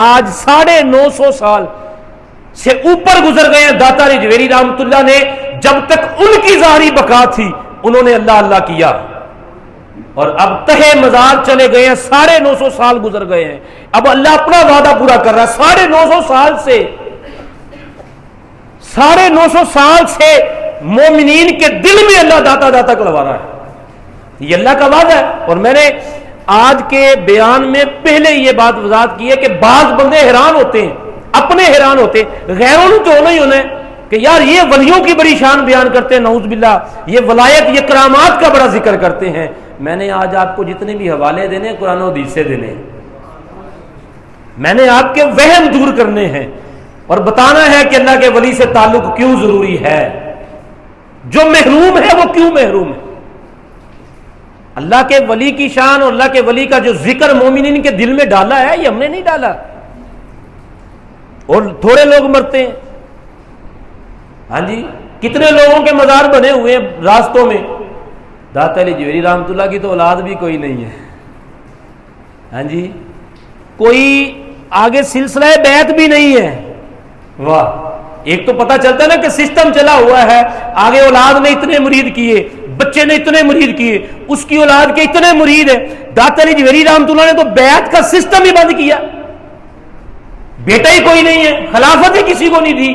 آج 950 سال سے اوپر گزر گئے ہیں داتا علی جویری رحمت اللہ نے. جب تک ان کی ظاہری بقا تھی انہوں نے اللہ اللہ کیا, اور اب تہے مزار چلے گئے ہیں, 950 سال گزر گئے ہیں. اب اللہ اپنا وعدہ پورا کر رہا ہے. 950 سال سے 950 سال سے مومنین کے دل میں اللہ داتا داتا کلوا رہا ہے. یہ اللہ کا وعدہ ہے. اور میں نے آج کے بیان میں پہلے یہ بات وضاحت کی ہے کہ بعض بندے حیران ہوتے ہیں, اپنے حیران ہوتے ہیں, غیروں نے تو ہونا ہی ہونا ہے کہ یار یہ ولیوں کی بڑی شان بیان کرتے ہیں, نعوذ باللہ, یہ ولایت, یہ کرامات کا بڑا ذکر کرتے ہیں. میں نے آج آپ کو جتنے بھی حوالے دینے قرآن و حدیث سے دینے, میں نے آپ کے وہم دور کرنے ہیں اور بتانا ہے کہ اللہ کے ولی سے تعلق کیوں ضروری ہے, جو محروم ہے وہ کیوں محروم ہے. اللہ کے ولی کی شان اور اللہ کے ولی کا جو ذکر مومنین کے دل میں ڈالا ہے یہ ہم نے نہیں ڈالا, اور تھوڑے لوگ مرتے ہیں. ہاں جی, کتنے لوگوں کے مزار بنے ہوئے ہیں راستوں میں. داتا علی جویری رحمت اللہ کی تو اولاد بھی کوئی نہیں ہے. ہاں جی, کوئی آگے سلسلہ بیعت بھی نہیں ہے. واہ, ایک تو پتہ چلتا ہے نا کہ سسٹم چلا ہوا ہے, آگے اولاد نے اتنے مرید کیے, بچے نے اتنے مرید کیے, اس کی اولاد کے اتنے مرید ہیں. داتا علی جویری رحمت اللہ نے تو بیعت کا سسٹم ہی بند کیا, بیٹا ہی کوئی نہیں ہے, خلافت ہی کسی کو نہیں دی.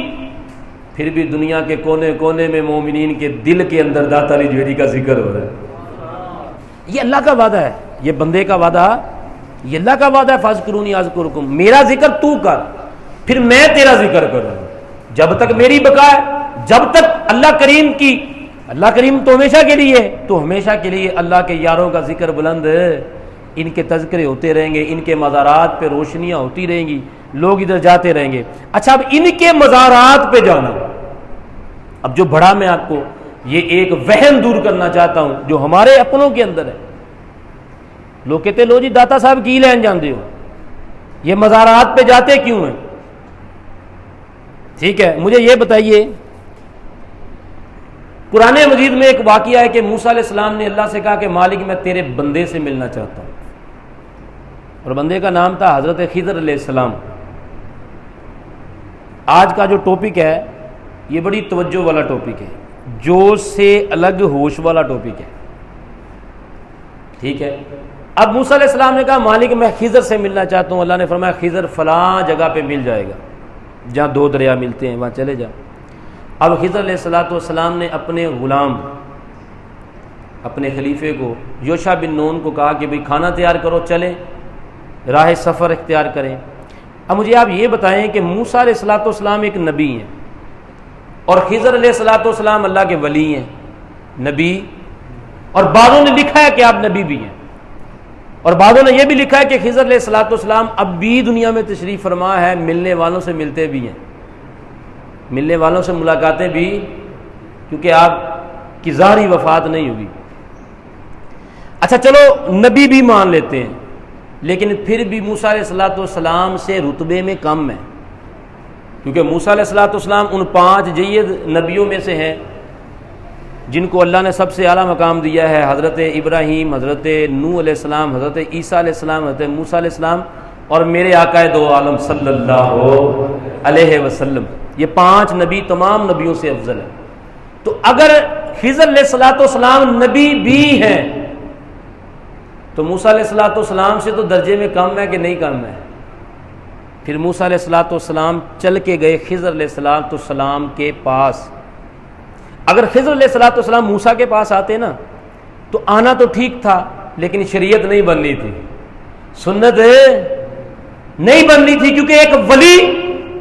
پھر بھی دنیا کے کونے کونے میں مومنین کے دل کے اندر داتا علی جویری کا ذکر ہو رہا ہے. یہ اللہ کا وعدہ ہے, یہ بندے کا وعدہ, یہ اللہ کا وعدہ ہے. فاذکرونی اذکرکم, میرا ذکر تو کر پھر میں تیرا ذکر کروں. جب تک میری بقا ہے, جب تک اللہ کریم کی, اللہ کریم تو ہمیشہ کے لیے, تو ہمیشہ کے لیے اللہ کے یاروں کا ذکر بلند, ان کے تذکرے ہوتے رہیں گے, ان کے مزارات پہ روشنیاں ہوتی رہیں گی, لوگ ادھر جاتے رہیں گے. اچھا, اب ان کے مزارات پہ جانا, اب جو بڑا میں آپ کو یہ ایک وہم دور کرنا چاہتا ہوں جو ہمارے اپنوں کے اندر ہے. لوگ کہتے ہیں لو جی داتا صاحب کی لین جاندے ہو, یہ مزارات پہ جاتے کیوں ہیں؟ ٹھیک ہے, مجھے یہ بتائیے, قرآن مجید میں ایک واقعہ ہے کہ موسیٰ علیہ السلام نے اللہ سے کہا کہ مالک میں تیرے بندے سے ملنا چاہتا ہوں, اور بندے کا نام تھا حضرت خضر علیہ السلام. آج کا جو ٹاپک ہے یہ بڑی توجہ والا ٹاپک ہے, جوش سے الگ ہوش والا ٹاپک ہے. ٹھیک ہے, اب موسیٰ علیہ السلام نے کہا مالک میں خضر سے ملنا چاہتا ہوں. اللہ نے فرمایا خضر فلاں جگہ پہ مل جائے گا, جہاں 2 دریا ملتے ہیں وہاں چلے جا. اب خضر علیہ السلام نے اپنے غلام, اپنے خلیفے کو یوشع بن نون کو کہا کہ بھئی کھانا تیار کرو, چلیں راہ سفر اختیار کریں. اب مجھے آپ یہ بتائیں کہ موسیٰ علیہ السلام ایک نبی ہیں, اور خضر علیہ السلام اللہ کے ولی ہیں, نبی, اور بعضوں نے لکھا ہے کہ آپ نبی بھی ہیں, اور بعضوں نے یہ بھی لکھا ہے کہ خضر علیہ السلام اب بھی دنیا میں تشریف فرما ہے, ملنے والوں سے ملتے بھی ہیں, ملنے والوں سے ملاقاتیں بھی, کیونکہ آپ کی ظاہری وفات نہیں ہوئی. اچھا چلو نبی بھی مان لیتے ہیں, لیکن پھر بھی موسیٰ علیہ السلام سے رتبے میں کم ہے, کیونکہ موسیٰ علیہ السلام ان 5 جید نبیوں میں سے ہیں جن کو اللہ نے سب سے اعلیٰ مقام دیا ہے. حضرت ابراہیم, حضرت نوح علیہ السلام, حضرت عیسیٰ علیہ السلام, حضرت موسیٰ علیہ السلام, اور میرے آقا دو عالم صلی اللہ علیہ وسلم. یہ 5 نبی تمام نبیوں سے افضل ہیں. تو اگر خضر علیہ السلام نبی بھی ہیں تو موسیٰ علیہ السلام سے تو درجے میں کم ہے کہ نہیں کم ہے؟ پھر موسیٰ علیہ السلام چل کے گئے خضر علیہ السلام کے پاس. اگر خضر علیہ السلام موسیٰ کے پاس آتے نا تو آنا تو ٹھیک تھا, لیکن شریعت نہیں بننی تھی, سنت نہیں بننی تھی, کیونکہ ایک ولی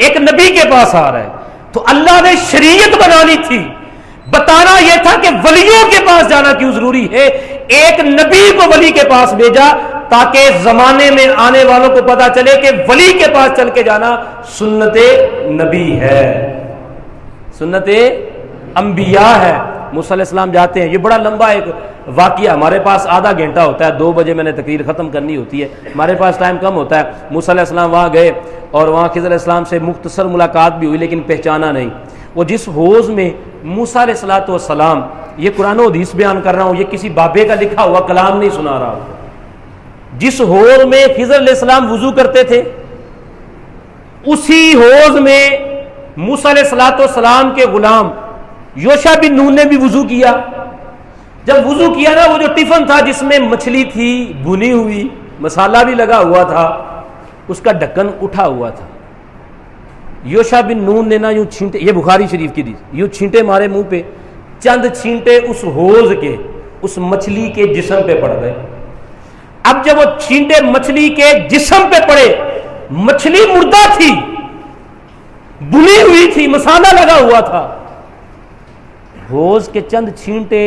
ایک نبی کے پاس آ رہا ہے تو اللہ نے شریعت بنانی تھی. بتانا یہ تھا کہ ولیوں کے پاس جانا کیوں ضروری ہے. ایک نبی کو ولی کے پاس بھیجا تاکہ زمانے میں آنے والوں کو پتا چلے کہ ولی کے پاس چل کے جانا سنت نبی ہے, سنت انبیاء ہے. موسیٰ علیہ السلام جاتے ہیں, یہ بڑا لمبا ایک واقعہ, ہمارے پاس آدھا گھنٹہ ہوتا ہے, 2 بجے میں نے تقریر ختم کرنی ہوتی ہے, ہمارے پاس ٹائم کم ہوتا ہے. موسیٰ علیہ السلام وہاں گئے اور وہاں خضر علیہ السلام سے مختصر ملاقات بھی ہوئی, لیکن پہچانا نہیں. وہ جس حوض میں موسیٰ علیہ السلام, یہ قرآن و حدیث بیان کر رہا ہوں, یہ کسی بابے کا لکھا ہوا کلام نہیں سنا رہا ہوں, جس حوض میں خضر علیہ السلام وضو کرتے تھے اسی حوض میں موسیٰ علیہ السلام کے غلام یوشع بن نون نے بھی وضو کیا. جب وضو کیا نا، وہ جو ٹفن تھا جس میں مچھلی تھی بھنی ہوئی، مسالہ بھی لگا ہوا تھا، اس کا ڈھکن اٹھا ہوا تھا. یوشع بن نون نے نا یوں چھینٹے، یہ بخاری شریف کی حدیث، یوں چھینٹے مارے منہ پہ، چند چھینٹے اس حوض کے اس مچھلی کے جسم پہ پڑ گئے. اب جب وہ چھینٹے مچھلی کے جسم پہ پڑے، مچھلی مردہ تھی، بھنی ہوئی تھی، مسالہ لگا ہوا تھا. حوض کے چند چھینٹے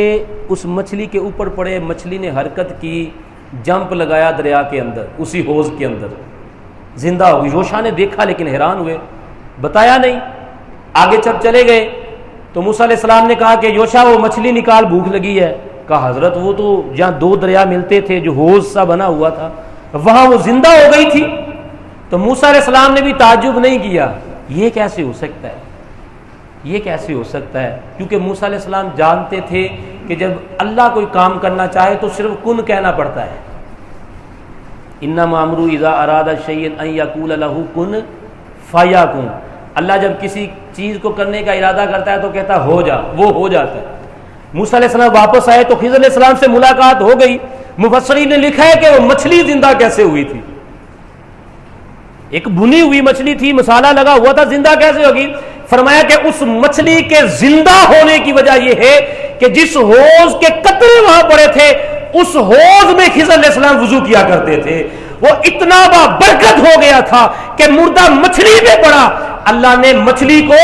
اس مچھلی کے اوپر پڑے، مچھلی نے حرکت کی، جمپ لگایا دریا کے اندر، اسی حوض کے اندر، زندہ ہو گئی. یوشع نے دیکھا لیکن حیران ہوئے، بتایا نہیں. آگے جب چلے گئے تو موسیٰ علیہ السلام نے کہا کہ یوشع وہ مچھلی نکال، بھوک لگی ہے. کہا حضرت وہ تو جہاں دو دریا ملتے تھے، جو حوض سا بنا ہوا تھا، وہاں وہ زندہ ہو گئی تھی. تو موسیٰ علیہ السلام نے بھی تعجب نہیں کیا، یہ کیسے ہو سکتا ہے، یہ کیسے ہو سکتا ہے. کیونکہ موسیٰ علیہ السلام جانتے تھے کہ جب اللہ کوئی کام کرنا چاہے تو صرف کن کہنا پڑتا ہے. انما امرؤ اذا اراد شیئا ان یقول له کن فیکن. اللہ جب کسی چیز کو کرنے کا ارادہ کرتا ہے تو کہتا ہے ہو جا، وہ ہو جاتا ہے. موسیٰ علیہ السلام واپس آئے تو خضر علیہ السلام سے ملاقات ہو گئی. مفسرین نے لکھا ہے کہ وہ مچھلی زندہ کیسے ہوئی تھی. ایک بھنی ہوئی مچھلی تھی، مسالہ لگا ہوا تھا، زندہ کیسے ہوگی؟ فرمایا کہ اس مچھلی کے زندہ ہونے کی وجہ یہ ہے کہ جس حوض کے قطرے وہاں پڑے تھے، اس حوض میں خضر علیہ السلام وضو کیا کرتے تھے. وہ اتنا برکت ہو گیا تھا کہ مردہ مچھلی پہ پڑا، اللہ نے مچھلی کو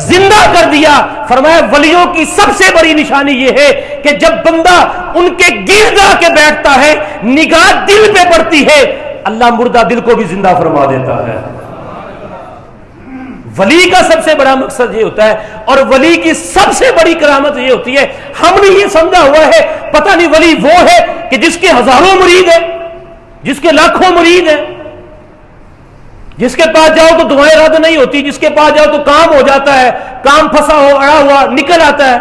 زندہ کر دیا. فرمایا ولیوں کی سب سے بڑی نشانی یہ ہے کہ جب بندہ ان کے گرد آ کے بیٹھتا ہے، نگاہ دل پہ پڑتی ہے، اللہ مردہ دل کو بھی زندہ فرما دیتا ہے. ولی کا سب سے بڑا مقصد یہ ہوتا ہے، اور ولی کی سب سے بڑی کرامت یہ ہوتی ہے، ہم نے یہ سمجھا ہوا ہے پتہ نہیں ولی وہ ہے کہ جس کے ہزاروں مرید ہیں، جس کے لاکھوں مرید ہیں، جس کے پاس جاؤ تو دعائیں رد نہیں ہوتی، جس کے پاس جاؤ تو کام ہو جاتا ہے، کام پھنسا ہو اڑا ہوا نکل آتا ہے.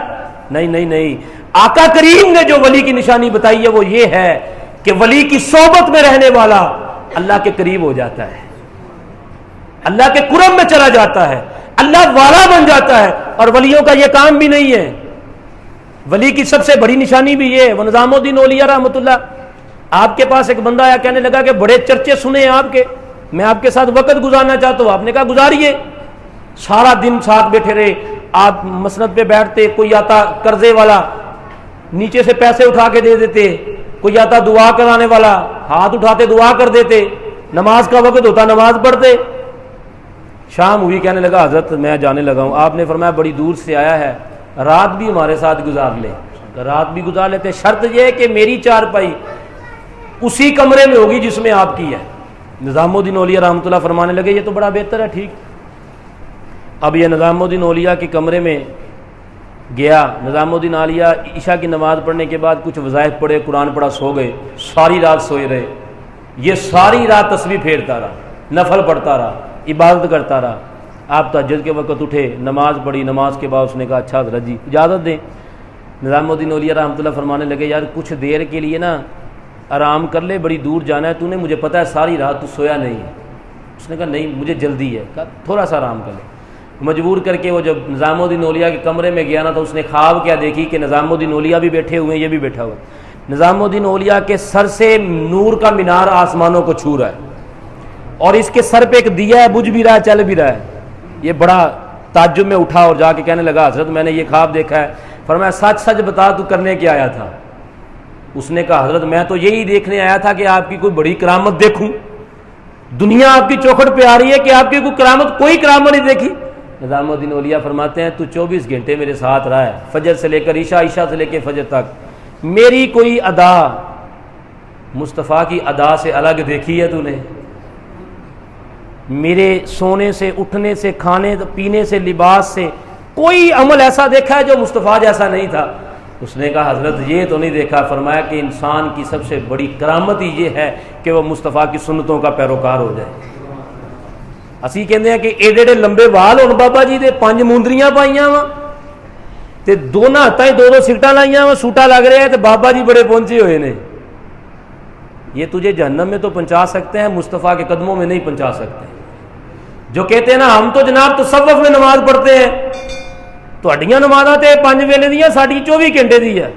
نہیں نہیں نہیں، آقا کریم نے جو ولی کی نشانی بتائی ہے وہ یہ ہے کہ ولی کی صحبت میں رہنے والا اللہ کے قریب ہو جاتا ہے، اللہ کے قرب میں چلا جاتا ہے، اللہ والا بن جاتا ہے. اور ولیوں کا یہ کام بھی نہیں ہے. ولی کی سب سے بڑی نشانی بھی یہ ہے. وہ نظام الدین اولیاء رحمۃ اللہ، آپ کے پاس ایک بندہ آیا، کہنے لگا کہ بڑے چرچے سنے ہیں آپ کے، میں آپ کے ساتھ وقت گزارنا چاہتا ہوں. آپ نے کہا گزاریے. سارا دن ساتھ بیٹھے رہے. آپ مسند پہ بیٹھتے، کوئی آتا قرضے والا نیچے سے پیسے اٹھا کے دے دیتے، کوئی آتا دعا کرانے والا ہاتھ اٹھاتے دعا کر دیتے، نماز کا وقت ہوتا نماز پڑھتے. شام ہوئی، کہنے لگا حضرت میں جانے لگا ہوں. آپ نے فرمایا بڑی دور سے آیا ہے، رات بھی ہمارے ساتھ گزار لے. رات بھی گزار لیتے، شرط یہ ہے کہ میری چارپائی اسی کمرے میں ہوگی جس میں آپ کی ہے. نظام الدین اولیاء رحمۃ اللہ فرمانے لگے یہ تو بڑا بہتر ہے، ٹھیک. اب یہ نظام الدین اولیاء کے کمرے میں گیا. نظام الدین اولیاء عشاء کی نماز پڑھنے کے بعد کچھ وظائف پڑھے، قرآن پڑھا، سو گئے. ساری رات سوئے رہے. یہ ساری رات تسبیح پھیرتا رہا، نفل پڑھتا رہا، عبادت کرتا رہا. آپ تہجد کے وقت اٹھے، نماز پڑھی. نماز کے بعد اس نے کہا اچھا حضرت جی اجازت دیں. نظام الدین اولیاء رحمۃ اللہ فرمانے لگے یار کچھ دیر کے لیے نا آرام کر لے، بڑی دور جانا ہے، تو نے مجھے پتا ہے ساری رات تو سویا نہیں ہے. اس نے کہا نہیں مجھے جلدی ہے. کہا تھوڑا سا آرام کر لے. مجبور کر کے وہ جب نظام الدین اولیاء کے کمرے میں گیا نا تو اس نے خواب کیا دیکھی کہ نظام الدین اولیاء بھی بیٹھے ہوئے ہیں، یہ بھی بیٹھا ہوا ہے. نظام الدین اولیاء کے سر سے نور کا مینار آسمانوں کو چھو رہا ہے، اور اس کے سر پہ ایک دیا ہے، بجھ بھی رہا ہے، چل بھی رہا ہے. یہ بڑا تعجب میں اٹھا اور جا کے کہنے لگا حضرت میں نے یہ خواب دیکھا ہے. فرمایا سچ سچ بتا تو کرنے کیا آیا تھا؟ اس نے کہا حضرت میں تو یہی دیکھنے آیا تھا کہ آپ کی کوئی بڑی کرامت دیکھوں. دنیا آپ کی چوکھٹ پہ آ رہی ہے کہ آپ کی کوئی کرامت، کوئی کرامت نہیں دیکھی. نظام الدین اولیاء فرماتے ہیں تو 24 گھنٹے میرے ساتھ رہا ہے، فجر سے لے کر عشاء، عشاء سے لے کے فجر تک. میری کوئی ادا مصطفیٰ کی ادا سے الگ دیکھی ہے تو نے؟ میرے سونے سے، اٹھنے سے، کھانے پینے سے، لباس سے کوئی عمل ایسا دیکھا ہے جو مصطفیٰ جیسا نہیں تھا؟ اس نے کہا حضرت یہ تو نہیں دیکھا. فرمایا کہ انسان کی سب سے بڑی کرامت ہی یہ ہے کہ وہ مصطفیٰ کی سنتوں کا پیروکار ہو جائے. اسی کہتے ہیں کہ ایڈے ایڈے لمبے وال ہون بابا جی دے، 5 مندریاں پائیاں وا تے دونوں ہاتھاں 2 سکٹاں لائیاں وا، سوٹا لگ رہا ہے تے بابا جی بڑے پہنچے ہوئے نے. یہ تجھے جہنم میں تو پہنچا سکتے ہیں، مصطفیٰ کے قدموں میں نہیں پہنچا سکتے. جو کہتے ہیں نا ہم تو جناب تصوف میں نماز پڑھتے ہیں، تہاڈیاں نمازاں تے 5 ویلے دیاں، ساڈی 24 گھنٹے دی ہے.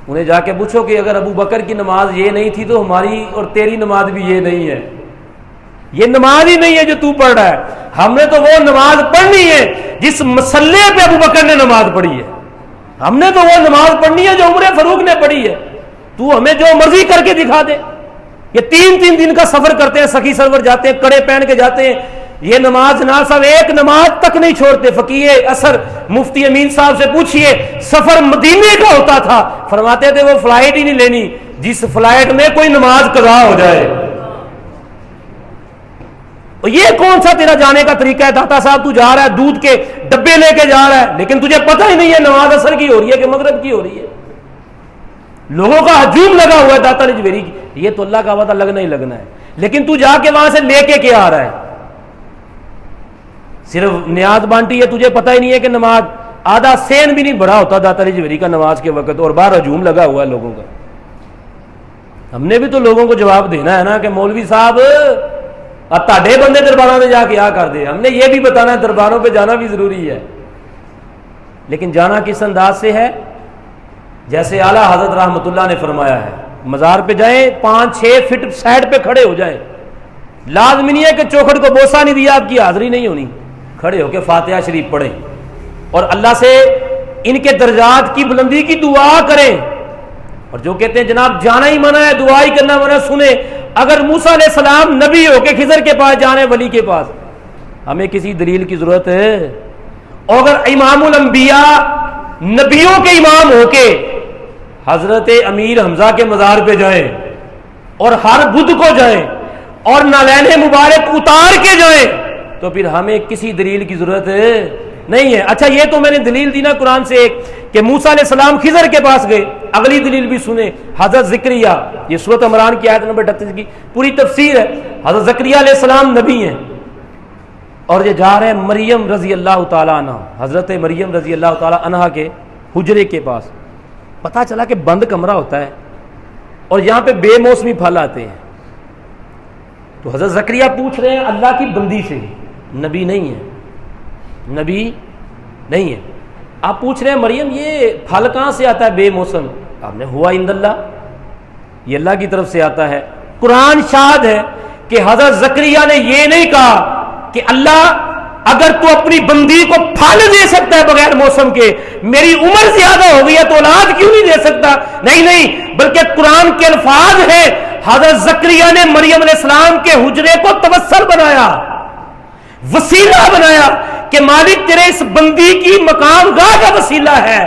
انہیں جا کے پوچھو کہ اگر ابو بکر کی نماز یہ نہیں تھی تو ہماری اور تیری نماز بھی یہ نہیں ہے. یہ نماز ہی نہیں ہے جو تو پڑھ رہا ہے. ہم نے تو وہ نماز پڑھنی ہے جس مسلے پہ ابو بکر نے نماز پڑھی ہے. ہم نے تو وہ نماز پڑھنی ہے جو عمر فاروق نے پڑھی ہے. تو ہمیں جو مرضی کر کے دکھا دے. یہ 3 دن کا سفر کرتے ہیں، سخی سرور جاتے ہیں، کڑے پہن کے جاتے ہیں. یہ نماز جناب صاحب ایک نماز تک نہیں چھوڑتے. فقیہ اثر مفتی امین صاحب سے پوچھئے، سفر مدینے کا ہوتا تھا، فرماتے تھے وہ فلائٹ ہی نہیں لینی جس فلائٹ میں کوئی نماز قضا ہو جائے. اور یہ کون سا تیرا جانے کا طریقہ ہے؟ داتا صاحب تو جا رہا ہے، دودھ کے ڈبے لے کے جا رہا ہے، لیکن تجھے پتہ ہی نہیں ہے نماز اثر کی ہو رہی ہے کہ مغرب کی ہو رہی ہے. لوگوں کا ہجوم لگا ہوا ہے داتا نجویری کی. یہ تو اللہ کا وعدہ لگنا ہی لگنا ہے، لیکن تو جا کے وہاں سے لے کے کیا آ رہا ہے؟ صرف نیاز بانٹی ہے، تجھے پتہ ہی نہیں ہے کہ نماز آدھا سین بھی نہیں بھرا ہوتا داتا نجویری کا نماز کے وقت، اور باہر ہجوم لگا ہوا ہے لوگوں کا. ہم نے بھی تو لوگوں کو جواب دینا ہے نا کہ مولوی صاحب تاڑے بندے درباروں میں جا کے آ کر دے. ہم نے یہ بھی بتانا ہے درباروں پہ جانا بھی ضروری ہے، لیکن جانا کس انداز سے ہے؟ جیسے اعلیٰ حضرت رحمۃ اللہ نے فرمایا ہے، مزار پہ جائیں 5-6 فٹ سائڈ پہ کھڑے ہو جائیں. لازمی نہیں ہے کہ چوکھٹ کو بوسہ نہیں دیا آپ کی حاضری نہیں ہونی. کھڑے ہو کے فاتحہ شریف پڑھیں اور اللہ سے ان کے درجات کی بلندی کی دعا کریں. اور جو کہتے ہیں جناب جانا ہی منع ہے، دعا ہی کرنا منع ہے، سنیں اگر موسیٰ علیہ السلام نبی ہو کے خضر کے پاس جانے، ولی کے پاس، ہمیں کسی دلیل کی ضرورت ہے؟ اور اگر امام الانبیاء نبیوں کے امام ہو کے حضرت امیر حمزہ کے مزار پہ جائیں اور ہر بدھ کو جائیں اور نالین مبارک اتار کے جائیں تو پھر ہمیں کسی دلیل کی ضرورت نہیں ہے. اچھا یہ تو میں نے دلیل دی نا قرآن سے ایک کہ موسیٰ علیہ السلام خضر کے پاس گئے. اگلی دلیل بھی سنیں، حضرت زکریا، یہ سورۃ عمران کی آیت نمبر 38 کی پوری تفسیر ہے. حضرت زکریا علیہ السلام نبی ہیں اور یہ جا رہے ہیں مریم رضی اللہ تعالیٰ عنہ، حضرت مریم رضی اللہ تعالیٰ عنہ کے حجرے کے پاس. پتہ چلا کہ بند کمرہ ہوتا ہے اور یہاں پہ بے موسمی پھل آتے ہیں. تو حضرت زکریا پوچھ رہے ہیں اللہ کی بندی سے، نبی نہیں ہے، نبی نہیں ہے. آپ پوچھ رہے ہیں مریم یہ پھل کہاں سے آتا ہے بے موسم؟ آپ نے ہوا عند اللہ، یہ اللہ کی طرف سے آتا ہے. قرآن شاہد ہے کہ حضرت زکریا نے یہ نہیں کہا کہ اللہ اگر تو اپنی بندی کو پھل دے سکتا ہے بغیر موسم کے، میری عمر زیادہ ہو گئی ہے تو اولاد کیوں نہیں دے سکتا؟ نہیں، بلکہ قرآن کے الفاظ ہیں حضرت زکریا نے مریم علیہ السلام کے حجرے کو توسل بنایا، وسیلہ بنایا کہ مالک تیرے اس بندی کی مقام گاہ کا وسیلہ ہے،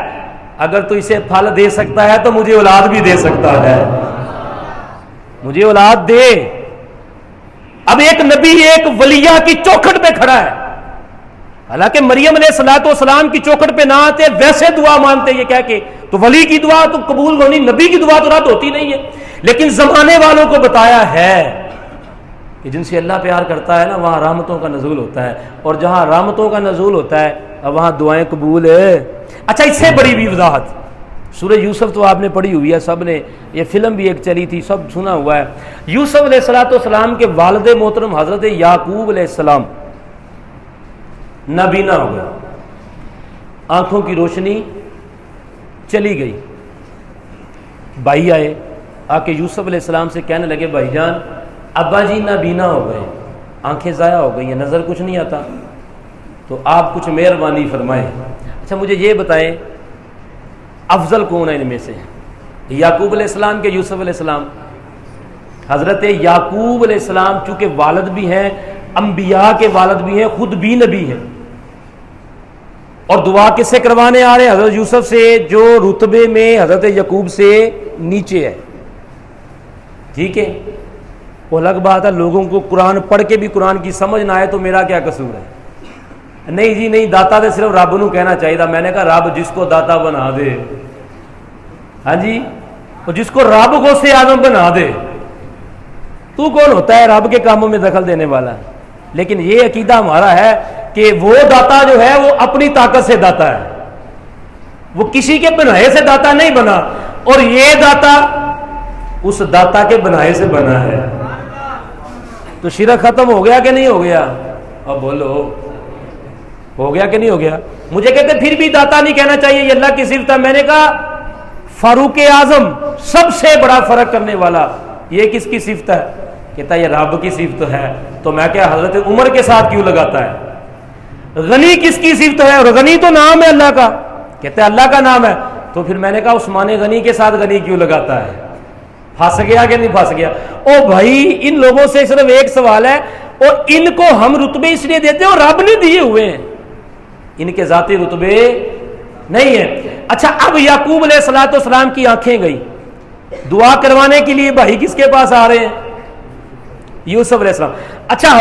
اگر تو اسے پھل دے سکتا ہے تو مجھے اولاد بھی دے سکتا ہے، مجھے اولاد دے. اب ایک نبی ایک ولیہ کی چوکھٹ پہ کھڑا ہے، حالانکہ مریم علیہ الصلوۃ والسلام کی چوکھٹ پہ نہ آتے ویسے دعا مانتے یہ کہہ کے تو ولی کی دعا تو قبول ہونی، نبی کی دعا تو رد ہوتی نہیں ہے. لیکن زمانے والوں کو بتایا ہے کہ جن سے اللہ پیار کرتا ہے نا وہاں رحمتوں کا نزول ہوتا ہے، اور جہاں رحمتوں کا نزول ہوتا ہے وہاں دعائیں قبول ہے. اچھا اس سے بڑی بھی وضاحت، سورہ یوسف تو آپ نے پڑھی ہوئی ہے سب نے، یہ فلم بھی ایک چلی تھی سب سنا ہوا ہے. یوسف علیہ الصلوۃ والسلام کے والد محترم حضرت یعقوب علیہ السلام نابینا ہو گیا، آنکھوں کی روشنی چلی گئی. بھائی آئے آ کے یوسف علیہ السلام سے کہنے لگے بھائی جان ابا جی نابینا ہو گئے، آنکھیں ضائع ہو گئی ہیں، نظر کچھ نہیں آتا، تو آپ کچھ مہربانی فرمائیں. اچھا مجھے یہ بتائیں افضل کون ہے ان میں سے؟ یعقوب علیہ السلام کے یوسف علیہ السلام؟ حضرت یعقوب علیہ السلام چونکہ والد بھی ہیں، انبیاء کے والد بھی ہیں، خود بھی نبی ہیں، اور دعا کس سے کروانے آ رہے ہیں؟ حضرت یوسف سے جو رتبے میں حضرت یعقوب سے نیچے ہے. ٹھیک ہے، وہ الگ بات ہے لوگوں کو قرآن پڑھ کے بھی قرآن کی سمجھ نہ آئے تو میرا کیا قصور ہے؟ نہیں جی نہیں، داتا دے صرف رب نو کہنا چاہیے تھا. میں نے کہا رب جس کو داتا بنا دے، ہاں جی، اور جس کو رب غوث اعظم بنا دے، تو کون ہوتا ہے رب کے کاموں میں دخل دینے والا؟ لیکن یہ عقیدہ ہمارا ہے کہ وہ داتا جو ہے وہ اپنی طاقت سے داتا ہے، وہ کسی کے بنائے سے داتا نہیں بنا، اور یہ داتا اس داتا کے بنائے سے بنا ہے. تو شرک ختم ہو گیا کہ نہیں ہو گیا؟ اب بولو ہو گیا کہ نہیں ہو گیا؟ مجھے کہتے پھر بھی داتا نہیں کہنا چاہیے، یہ اللہ کی صفت ہے۔ میں نے کہا فاروق اعظم سب سے بڑا فرق کرنے والا، یہ کس کی صفت ہے؟ کہتا ہے یہ رب کی صفت ہے۔ تو میں کیا حضرت عمر کے ساتھ کیوں لگاتا ہے؟ غنی کس کی صفت ہے؟ اور غنی تو نام ہے اللہ کا، کہتا ہے اللہ کا نام ہے۔ تو پھر میں نے کہا عثمان غنی کے ساتھ غنی کیوں لگاتا ہے؟ پھنس گیا کہ نہیں پھنس گیا؟ او بھائی ان لوگوں سے صرف ایک سوال ہے، اور ان کو ہم رتبے اس لیے دیتے ہیں اور رب نے دیے ہوئے ہیں، ان کے ذاتی رتبے نہیں ہیں۔ اچھا اب یعقوب علیہ الصلوۃ والسلام کی آنکھیں گئی، دعا کروانے کے لیے بھائی کس کے پاس آ رہے ہیں؟ یوسف علیہ السلام۔ اچھا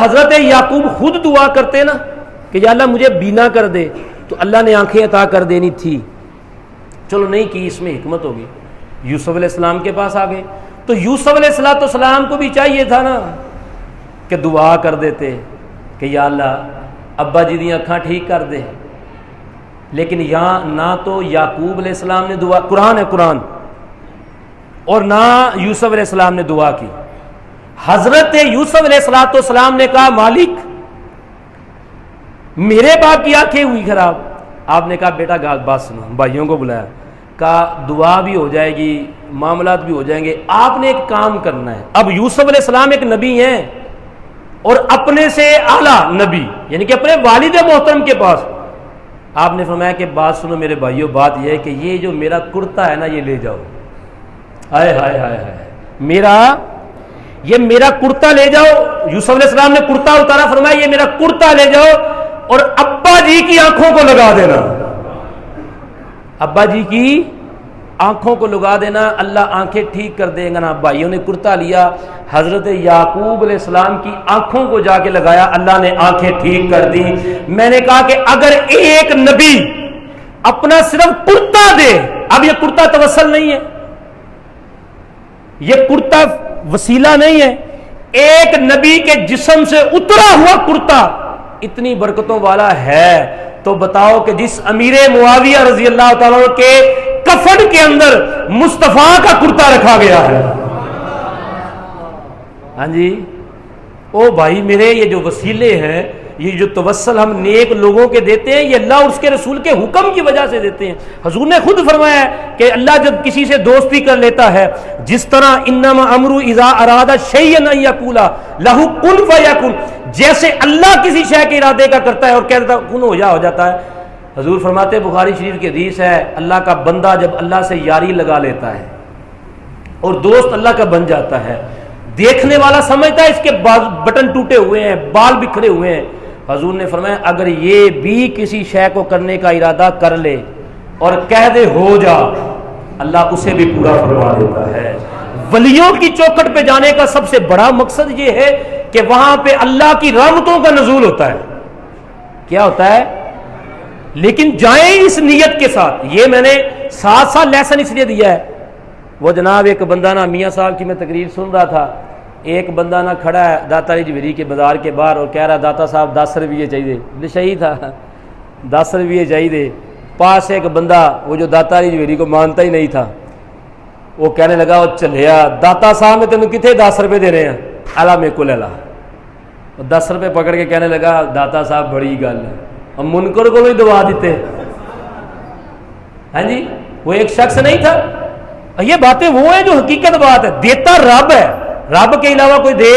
حضرت یعقوب خود دعا کرتے نا کہ یا اللہ مجھے بینا کر دے، تو اللہ نے آنکھیں عطا کر دینی تھی، چلو نہیں کی، اس میں حکمت ہوگی۔ یوسف علیہ السلام کے پاس آ گئے تو یوسف علیہ الصلوۃ والسلام کو بھی چاہیے تھا نا کہ دعا کر دیتے کہ یا اللہ ابا جی دی آنکھاں ٹھیک کر دے، لیکن یہاں نہ تو یعقوب علیہ السلام نے دعا، قرآن ہے قرآن، اور نہ یوسف علیہ السلام نے دعا کی۔ حضرت یوسف علیہ الصلوۃ والسلام نے کہا مالک میرے باپ کی آنکھیں ہوئی خراب۔ آپ نے کہا بیٹا بات سنو، بھائیوں کو بلایا، کہا دعا بھی ہو جائے گی، معاملات بھی ہو جائیں گے، آپ نے ایک کام کرنا ہے۔ اب یوسف علیہ السلام ایک نبی ہیں اور اپنے سے اعلیٰ نبی، یعنی کہ اپنے والد محترم کے پاس۔ آپ نے فرمایا کہ بات سنو میرے بھائیوں، بات یہ ہے کہ یہ جو میرا کرتا ہے نا یہ لے جاؤ۔ ہائے ہائے ہائے ہائے، یہ میرا کرتا لے جاؤ۔ یوسف علیہ السلام نے کرتا اتارا، فرمایا یہ میرا کرتا لے جاؤ اور ابا جی کی آنکھوں کو لگا دینا، ابا جی کی آنکھوں کو لگا دینا، اللہ آنکھیں ٹھیک کر دے گا نا۔ بھائیوں نے کرتا لیا، حضرت یعقوب علیہ السلام کی آنکھوں کو جا کے لگایا، اللہ نے آنکھیں ٹھیک کر دی۔ میں نے کہا کہ اگر ایک نبی اپنا صرف کرتا دے، اب یہ کرتا توسل نہیں ہے، یہ کرتا وسیلہ نہیں ہے، ایک نبی کے جسم سے اترا ہوا کرتا اتنی برکتوں والا ہے، تو بتاؤ کہ جس امیر معاویہ رضی اللہ تعالیٰ کے کفن کے اندر مصطفیٰ کا کرتا رکھا گیا ہے۔ ہاں جی، او بھائی میرے، یہ جو وسیلے ہیں، یہ جو توسل ہم نیک لوگوں کے دیتے ہیں، یہ اللہ اور اس کے رسول کے حکم کی وجہ سے دیتے ہیں۔ حضور نے خود فرمایا ہے کہ اللہ جب کسی سے دوستی کر لیتا ہے، جس طرح انما امرو اذا اراد شیئا ان یقول لہ کن فیکن، جیسے اللہ کسی شے کے ارادے کا کرتا ہے اور کہہ دیتا ہے کن ہو جاتا ہے۔ حضور فرماتے ہیں، بخاری شریف کی حدیث ہے، اللہ کا بندہ جب اللہ سے یاری لگا لیتا ہے اور دوست اللہ کا بن جاتا ہے، دیکھنے والا سمجھتا ہے اس کے بٹن ٹوٹے ہوئے ہیں، بال بکھرے ہوئے ہیں۔ حضور نے فرمایا اگر یہ بھی کسی شے کو کرنے کا ارادہ کر لے اور کہہ دے ہو جا، اللہ اسے بھی پورا فرما دیتا ہے۔ ولیوں کی چوکھٹ پہ جانے کا سب سے بڑا مقصد یہ ہے کہ وہاں پہ اللہ کی رحمتوں کا نزول ہوتا ہے۔ کیا ہوتا ہے؟ لیکن جائیں اس نیت کے ساتھ۔ یہ میں نے 7 سال لیسن اس لیے دیا ہے۔ وہ جناب ایک بندہ نا، میاں صاحب کی میں تقریر سن رہا تھا، ایک بندہ نا کھڑا ہے داتا جویری کے بازار کے باہر اور کہہ رہا داتا صاحب 10 روپیے چاہیے، نشئی تھا 10 روپیے چاہیے۔ پاس ایک بندہ وہ جو داتا جویری کو مانتا ہی نہیں تھا، وہ کہنے لگا وہ چلیا داتا صاحب میں تینوں کتنے 10 روپے دے رہے ہیں، الا میرے کو لے لا۔ 10 روپے پکڑ کے کہنے لگا داتا صاحب بڑی گل ہے، ہم منکر کو بھی دعا دیتے۔ ہاں جی، وہ ایک شخص نہیں تھا۔ یہ باتیں وہ ہیں جو حقیقت بات ہے، دیتا رب ہے، رب کے علاوہ کوئی دے،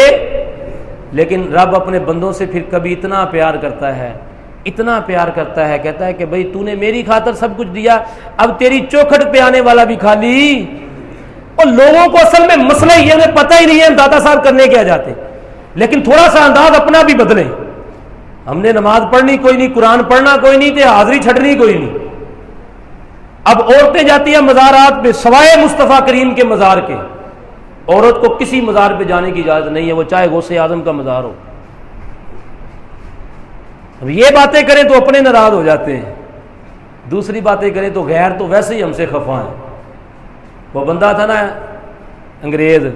لیکن رب اپنے بندوں سے پھر کبھی اتنا پیار کرتا ہے، اتنا پیار کرتا ہے، کہتا ہے کہ بھئی تو نے میری خاطر سب کچھ دیا، اب تیری چوکھٹ پہ آنے والا بھی خالی۔ اور لوگوں کو اصل میں مسئلہ یہ انہیں پتہ ہی نہیں ہے داتا صاحب کرنے کیا جاتے، لیکن تھوڑا سا انداز اپنا بھی بدلیں۔ ہم نے نماز پڑھنی کوئی نہیں، قرآن پڑھنا کوئی نہیں، تے حاضری چھٹنی کوئی نہیں۔ اب عورتیں جاتی ہیں مزارات پہ سوائے مصطفیٰ کریم کے مزار کے، عورت کو کسی مزار پہ جانے کی اجازت نہیں ہے، وہ چاہے غوث اعظم کا مزار ہو۔ اب یہ باتیں کریں تو اپنے ناراض ہو جاتے ہیں، دوسری باتیں کریں تو غیر تو ویسے ہی ہم سے خفا ہیں۔ وہ بندہ تھا نا انگریز،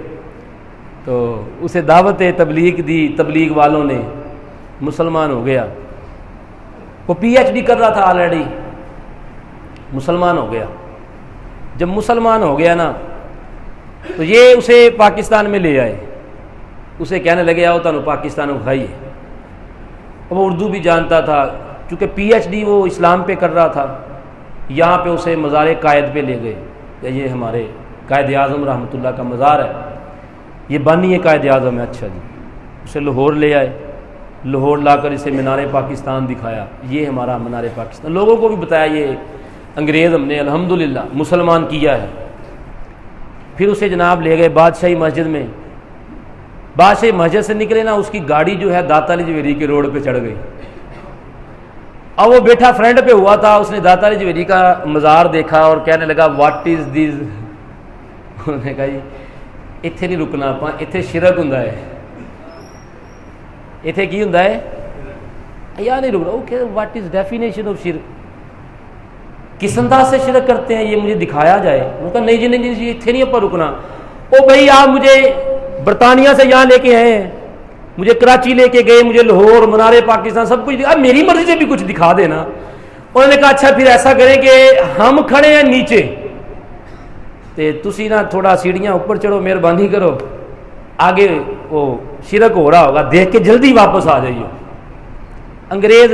تو اسے دعوت تبلیغ دی، تبلیغ والوں نے، مسلمان ہو گیا۔ وہ پی ایچ ڈی کر رہا تھا آلریڈی، مسلمان ہو گیا۔ جب مسلمان ہو گیا نا تو یہ اسے پاکستان میں لے آئے، اسے کہنے لگے آؤ تانوں پاکستان کو کھائیے۔ وہ اردو بھی جانتا تھا، چونکہ پی ایچ ڈی وہ اسلام پہ کر رہا تھا، یہاں پہ اسے مزار قائد پہ لے گئے، یہ ہمارے قائد اعظم رحمۃ اللہ کا مزار ہے، یہ بانی ہے قائد اعظم ہے، اچھا جی، اسے لاہور لے آئے، لاہور لا کر اسے مینار پاکستان دکھایا، یہ ہمارا مینار پاکستان، لوگوں کو بھی بتایا یہ انگریز ہم نے الحمدللہ مسلمان کیا ہے۔ پھر اسے جناب لے گئے بادشاہی مسجد میں، بادشاہی مسجد سے نکلے نا، اس کی گاڑی جو ہے داتا علی جویری کے روڈ پہ چڑھ گئی، اب وہ بیٹھا فرینڈ پہ ہوا تھا، اس نے داتا علی جویری کا مزار دیکھا اور کہنے لگا واٹ از دیز، انہوں نے کہا جی اتنے نہیں رکنا، آپ اتنے شرک ہوں، اتنے کی ہوں یا نہیں رکنا، okay what is definition of شرک، کس انداز سے شرک کرتے ہیں یہ مجھے دکھایا جائے، انہوں نے کہا نہیں جی نہیں جی اتنے نہیں آپ رکنا، او بھائی آپ مجھے برطانیہ سے یہاں لے کے آئے ہیں، مجھے کراچی لے کے گئے، مجھے لاہور منار پاکستان سب کچھ، اب میری مرضی سے بھی کچھ دکھا دینا۔ انہوں نے کہا اچھا پھر ایسا کریں کہ ہم کھڑے ہیں نیچے تے تسی نا تھوڑا سیڑھیاں اوپر چڑھو، مہربانی کرو، آگے وہ شرک ہو رہا ہوگا دیکھ کے جلدی واپس آ جائیے۔ انگریز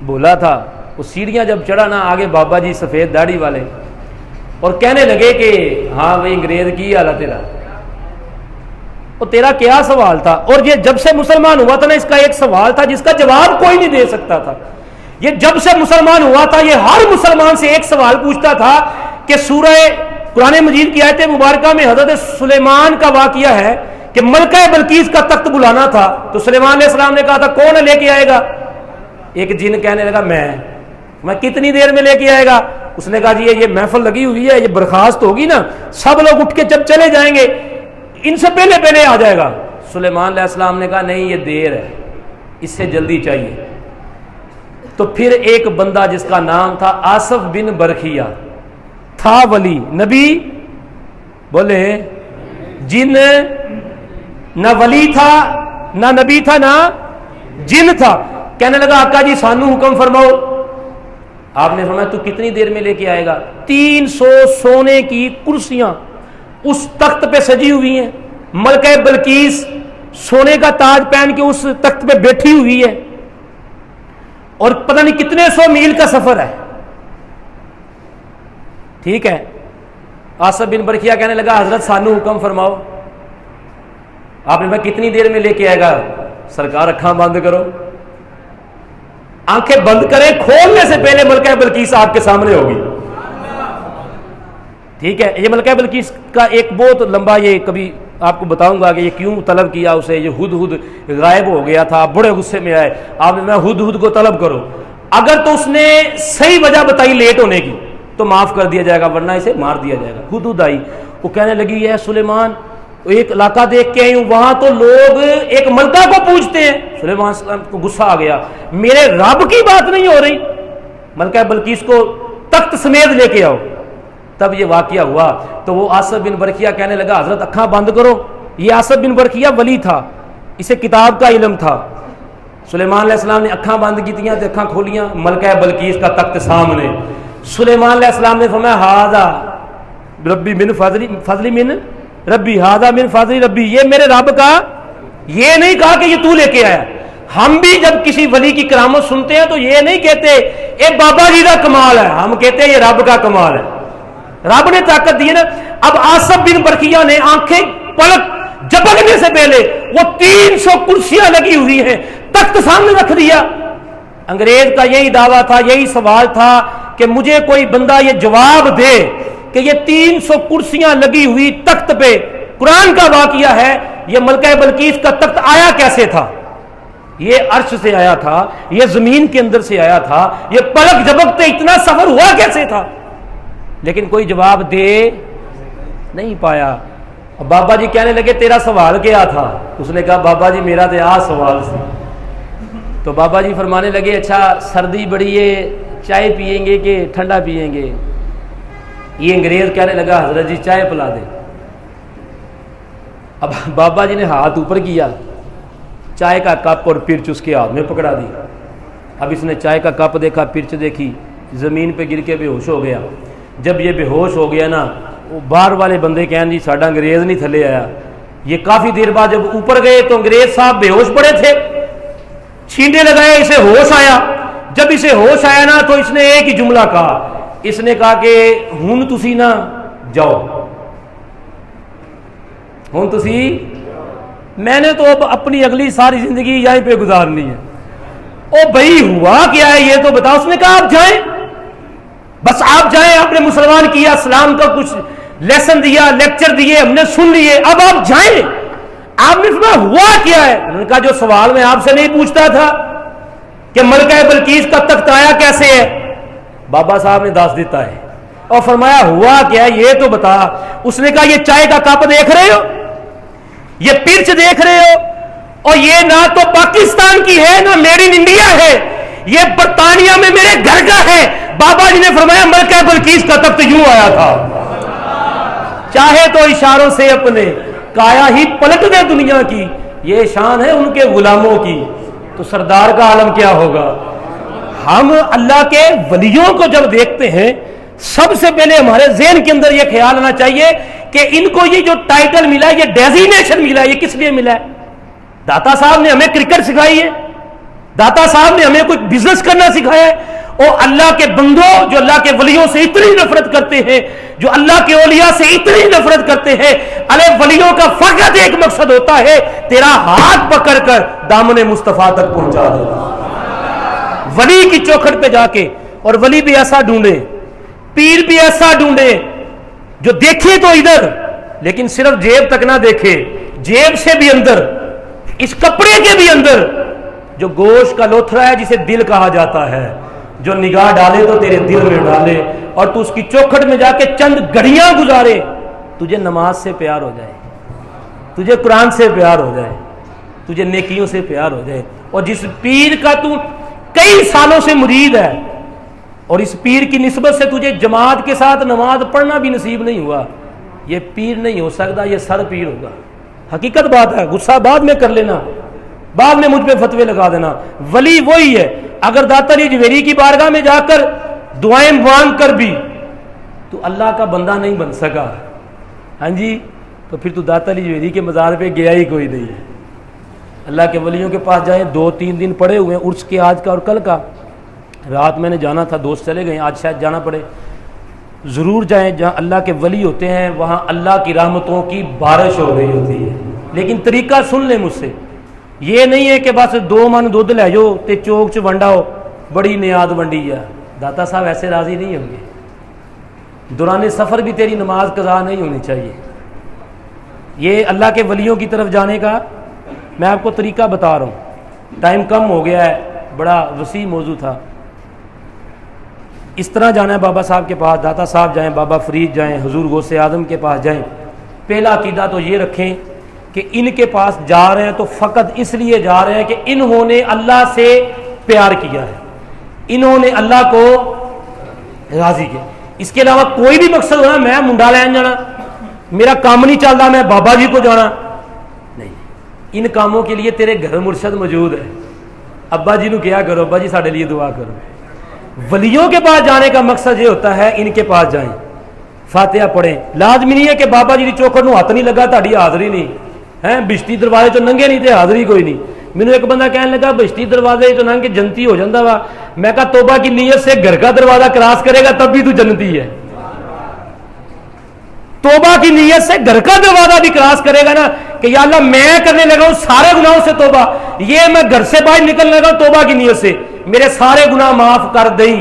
بولا تھا، وہ سیڑھیاں جب چڑھا نا، آگے بابا جی سفید داڑھی والے، اور کہنے لگے کہ ہاں بھائی انگریز کی حال ہے تیرا، اور تیرا کیا سوال تھا؟ اور یہ جب سے مسلمان ہوا تھا نا، اس کا ایک سوال تھا جس کا جواب کوئی نہیں دے سکتا تھا، یہ جب سے مسلمان ہوا تھا یہ ہر مسلمان سے ایک سوال پوچھتا تھا کہ سورہ قرآن مجید کی آیت مبارکہ میں حضرت سلیمان کا واقعہ ہے کہ ملکہ بلقیس کا تخت بلانا تھا، تو سلیمان علیہ السلام نے کہا تھا کون لے کے آئے گا؟ ایک جن کہنے لگا میں کتنی دیر میں لے کے آئے گا؟ اس نے کہا جی یہ محفل لگی ہوئی ہے، یہ برخاست ہوگی نا، سب لوگ اٹھ کے جب چلے جائیں گے ان سے پہلے آ جائے گا۔ سلیمان علیہ السلام نے کہا نہیں یہ دیر ہے، اس سے جلدی چاہیے۔ تو پھر ایک بندہ جس کا نام تھا آصف بن برخیہ تھا، ولی نبی بولے جن، نہ ولی تھا نہ نبی تھا نہ جن تھا، کہنے لگا آقا جی سانو حکم فرماؤ۔ آپ نے فرمایا تو کتنی دیر میں لے کے آئے گا؟ 300 سونے کی کرسیاں اس تخت پہ سجی ہوئی ہیں، ملکہ بلقیس سونے کا تاج پہن کے اس تخت پہ بیٹھی ہوئی ہے، اور پتہ نہیں کتنے 100 میل کا سفر ہے، ٹھیک ہے۔ آصف بن برخیہ کہنے لگا حضرت سانو حکم فرماؤ۔ آپ نے فرمایا کتنی دیر میں لے کے آئے گا؟ سرکار اکھاں بند کرو، آنکھیں بند کریں، کھولنے سے پہلے ملکہ بلقیس آپ کے سامنے ہوگی، ٹھیک ہے۔ یہ ملکہ بلقیس کا ایک بہت لمبا، یہ کبھی آپ کو بتاؤں گا کہ یہ کیوں طلب کیا اسے، یہ ہد غائب ہو گیا تھا، بڑے غصے میں آئے، آپ نے میں ہد کو طلب کرو، اگر تو اس نے صحیح وجہ بتائی لیٹ ہونے کی تو معاف کر دیا جائے گا، ورنہ اسے مار دیا جائے گا۔ ہد آئی، وہ کہنے لگی ہے سلیمان ایک علاقہ دیکھ کے آئی ہوں، وہاں تو لوگ ایک ملکہ کو پوجتے ہیں۔ سلیمان السلام کو غصہ آ گیا، میرے رب کی بات نہیں ہو رہی، ملکہ بلقیس کو تخت سمیت لے کے آؤ۔ تب یہ واقعہ ہوا، تو وہ آصف بن برخیہ کہنے لگا حضرت اکھاں بند کرو۔ یہ آصف بن برخیہ ولی تھا، اسے کتاب کا علم تھا۔ سلیمان علیہ السلام نے اکھاں بند کی تھیں، اکھاں کھولیاں، ملکہ بلقیس کا تخت سامنے۔ سلیمان علیہ السلام نے فرمایا ہاذا ربی من فضلی من ربی، ہاذا من فضلی ربی، یہ میرے رب کا، یہ نہیں کہا کہ یہ تو لے کے آیا۔ ہم بھی جب کسی ولی کی کرامت سنتے ہیں تو یہ نہیں کہتے اے بابا جی کا کمال ہے، ہم کہتے ہیں یہ رب کا کمال ہے، رب نے طاقت دی ہے نا۔ اب آصف بن برخیہ نے آنکھیں پلک جھپکنے سے پہلے وہ 300 کرسیاں لگی ہوئی ہیں تخت سامنے رکھ دیا۔ انگریز کا یہی دعویٰ تھا، یہی سوال تھا کہ مجھے کوئی بندہ یہ جواب دے کہ یہ 300 کرسیاں لگی ہوئی تخت پہ قرآن کا واقعہ ہے، یہ ملکہ بلقیس کا تخت آیا کیسے تھا؟ یہ عرش سے آیا تھا، یہ زمین کے اندر سے آیا تھا، یہ پلک جھپکتے اتنا سفر ہوا کیسے تھا؟ لیکن کوئی جواب دے نہیں پایا۔ اب بابا جی کہنے لگے تیرا سوال کیا تھا؟ اس نے کہا بابا جی میرا تو آ سوال سی۔ تو بابا جی فرمانے لگے اچھا سردی بڑی ہے، چائے پیئیں گے کہ ٹھنڈا پیئیں گے؟ یہ انگریز کہنے لگا حضرت جی چائے پلا دیں۔ اب بابا جی نے ہاتھ اوپر کیا، چائے کا کپ اور پرچ اس کے ہاتھ میں پکڑا دی۔ اب اس نے چائے کا کپ دیکھا، پرچ دیکھی، زمین پہ گر کے بے ہوش ہو گیا۔ جب یہ بے ہوش ہو گیا نا، وہ باہر والے بندے کہیں جی ساڈا انگریز نہیں تھلے آیا۔ یہ کافی دیر بعد جب اوپر گئے تو انگریز صاحب بے ہوش پڑے تھے، چھینٹے لگائے, اسے ہوش آیا. جب اسے ہوش آیا نا تو اس نے ایک ہی جملہ کہا, اس نے کہا کہ ہن تسی نا جاؤ, ہن تسی, میں نے تو اب اپنی اگلی ساری زندگی یہیں پہ گزارنی ہے. او بھائی ہوا کیا ہے یہ تو بتاؤ. اس نے کہا آپ جائیں, بس آپ جائیں, آپ نے مسلمان کیا, اسلام کا کچھ لیسن دیا, لیکچر دیے, ہم نے سن لیے, اب آپ جائیں. آپ نے فرمایا ہوا کیا ہے؟ انہوں نے کہا جو سوال میں آپ سے نہیں پوچھتا تھا کہ ملکہ بلقیس کا تخت آیا کیسے ہے, بابا صاحب نے دس دیتا ہے. اور فرمایا ہوا کیا ہے یہ تو بتا. اس نے کہا یہ چائے کا کپ دیکھ رہے ہو, یہ پرچ دیکھ رہے ہو, اور یہ نہ تو پاکستان کی ہے نہ میڈ ان انڈیا ہے, یہ برطانیہ میں میرے گھر کا ہے. بابا جی نے فرمایا ملکہ بلقیس کا تخت یوں آیا تھا, چاہے تو اشاروں سے اپنے کایا ہی پلٹ دے دنیا کی, یہ شان ہے ان کے غلاموں کی, تو سردار کا عالم کیا ہوگا. ہم اللہ کے ولیوں کو جب دیکھتے ہیں سب سے پہلے ہمارے ذہن کے اندر یہ خیال آنا چاہیے کہ ان کو یہ جو ٹائٹل ملا, یہ ڈیزینیشن ملا, یہ کس لیے ملا ہے؟ داتا صاحب نے ہمیں کرکٹ سکھائی ہے, داتا صاحب نے ہمیں کوئی بزنس کرنا سکھایا ہے. اور اللہ کے بندوں جو اللہ کے ولیوں سے اتنی نفرت کرتے ہیں, جو اللہ کے اولیاء سے اتنی نفرت کرتے ہیں, ارے ولیوں کا فقط ایک مقصد ہوتا ہے, تیرا ہاتھ پکڑ کر دامن مصطفیٰ تک پہنچا دینا. ولی کی چوکھٹ پہ جا کے, اور ولی بھی ایسا ڈھونڈے, پیر بھی ایسا ڈھونڈے جو دیکھے تو ادھر لیکن صرف جیب تک نہ دیکھے, جیب سے بھی اندر, اس کپڑے کے بھی اندر, جو گوشت کا لوتھڑا ہے جسے دل کہا جاتا ہے, جو نگاہ ڈالے تو تیرے دل میں ڈالے, اور تو اس کی چوکھٹ میں جا کے چند گھڑیاں گزارے, تجھے نماز سے پیار ہو جائے, تجھے قرآن سے پیار ہو جائے, تجھے نیکیوں سے پیار ہو جائے. اور جس پیر کا تو کئی سالوں سے مرید ہے, اور اس پیر کی نسبت سے تجھے جماعت کے ساتھ نماز پڑھنا بھی نصیب نہیں ہوا, یہ پیر نہیں ہو سکتا, یہ سر پیر ہوگا. حقیقت بات ہے, غصہ بعد میں کر لینا, بعد میں مجھ پہ فتوے لگا دینا. ولی وہی ہے, اگر داتا علی جویری کی بارگاہ میں جا کر دعائیں مانگ کر بھی تو اللہ کا بندہ نہیں بن سکا, ہاں جی, تو پھر تو داتا علی جویری کے مزار پہ گیا ہی کوئی نہیں ہے. اللہ کے ولیوں کے پاس جائیں, 2-3 دن پڑے ہوئے ہیں عرس کے, آج کا اور کل کا. رات میں نے جانا تھا, دوست چلے گئے, آج شاید جانا پڑے. ضرور جائیں, جہاں اللہ کے ولی ہوتے ہیں وہاں اللہ کی رحمتوں کی بارش ہو رہی ہوتی ہے. لیکن طریقہ سن لیں مجھ سے, یہ نہیں ہے کہ بس 2 من دودھ لے جاؤ تے چوک چ ونڈا ہو, بڑی نیاد ونڈی ہے. داتا صاحب ایسے راضی نہیں ہوں گے. دوران سفر بھی تیری نماز قضا نہیں ہونی چاہیے. یہ اللہ کے ولیوں کی طرف جانے کا میں آپ کو طریقہ بتا رہا ہوں, ٹائم کم ہو گیا ہے, بڑا وسیع موضوع تھا. اس طرح جانا ہے بابا صاحب کے پاس, داتا صاحب جائیں, بابا فرید جائیں, حضور غوث اعظم کے پاس جائیں. پہلا عقیدہ تو یہ رکھیں کہ ان کے پاس جا رہے ہیں تو فقط اس لیے جا رہے ہیں کہ انہوں نے اللہ سے پیار کیا ہے, انہوں نے اللہ کو راضی کیا. اس کے علاوہ کوئی بھی مقصد ہونا, میں منڈا لین جانا, میرا کام نہیں چلتا, میں بابا جی کو جانا نہیں. ان کاموں کے لیے تیرے گھر مرشد موجود ہے. ابا جی نو کیا کرو, ابا جی ساڈے لیے دعا کرو. ولیوں کے پاس جانے کا مقصد یہ ہوتا ہے ان کے پاس جائیں, فاتحہ پڑھیں. لازمی نہیں ہے کہ بابا جی کی چوکھٹ نو ہاتھ نہیں لگا تہاڈی حاضری نہیں ہے, بشتی دروازے تو ننگے نہیں تے حاضری کوئی نہیں. مینوں ایک بندہ کہنے لگا بشتی دروازے تو ننگ کے جنتی ہو جاتا وا. میں کہا توبہ کی نیت سے گھر کا دروازہ کراس کرے گا تب بھی تو جنتی ہے. توبہ کی نیت سے گھر کا دروازہ بھی کراس کرے گا نا کہ یا اللہ میں کرنے لگا ہوں سارے گناہوں سے توبہ, یہ میں گھر سے باہر نکلنے لگا ہوں توبہ کی نیت سے, میرے سارے گناہ معاف کر دیں,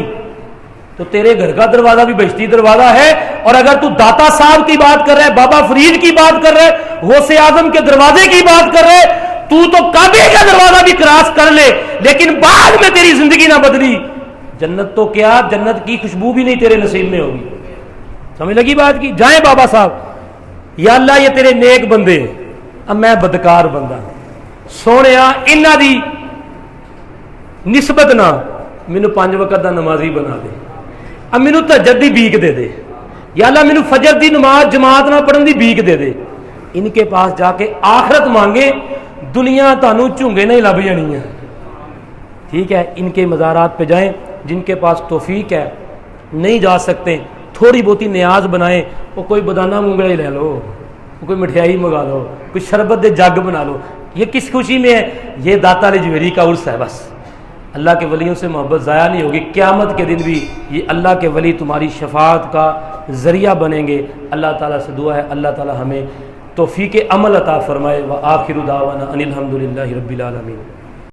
تو تیرے گھر کا دروازہ بھی بہشتی دروازہ ہے. اور اگر تو داتا صاحب کی بات کر رہے, بابا فرید کی بات کر رہے, غوث اعظم کے دروازے کی بات کر رہے, تو کعبے کا دروازہ بھی کراس کر لے, لیکن بعد میں تیری زندگی نہ بدلی, جنت تو کیا, جنت کی خوشبو بھی نہیں تیرے نصیب میں ہوگی. سمجھ لگی بات کی؟ جائیں بابا صاحب, یا اللہ یہ تیرے نیک بندے, اب میں بدکار بندہ, سونیا انہاں دی نسبت نہ مینوں 5 وقت دا نمازی بنا دے, اب مینوں تہجد دی بیک دے دے, یا اللہ مینوں فجر دی نماز جماعت نہ پڑھن دی بیک دے دے. ان کے پاس جا کے آخرت مانگے, دنیا تانوں چونگے نہیں لب جانی ہے. ٹھیک ہے, ان کے مزارات پہ جائیں, جن کے پاس توفیق ہے, نہیں جا سکتے تھوڑی بہتی نیاز بنائیں, وہ کوئی بدانہ مونگڑا ہی لے لو, کوئی مٹھائی منگا لو, کوئی شربت دے جگ بنا لو, یہ کس خوشی میں ہے؟ یہ داتا علی جوہری کا عرس ہے بس. اللہ کے ولیوں سے محبت ضائع نہیں ہوگی. قیامت کے دن بھی یہ اللہ کے ولی تمہاری شفاعت کا ذریعہ بنیں گے. اللہ تعالیٰ سے دعا ہے اللہ تعالیٰ ہمیں توفیق عمل عطا فرمائے. وآخر دعوانا ان الحمد للہ رب العالمین.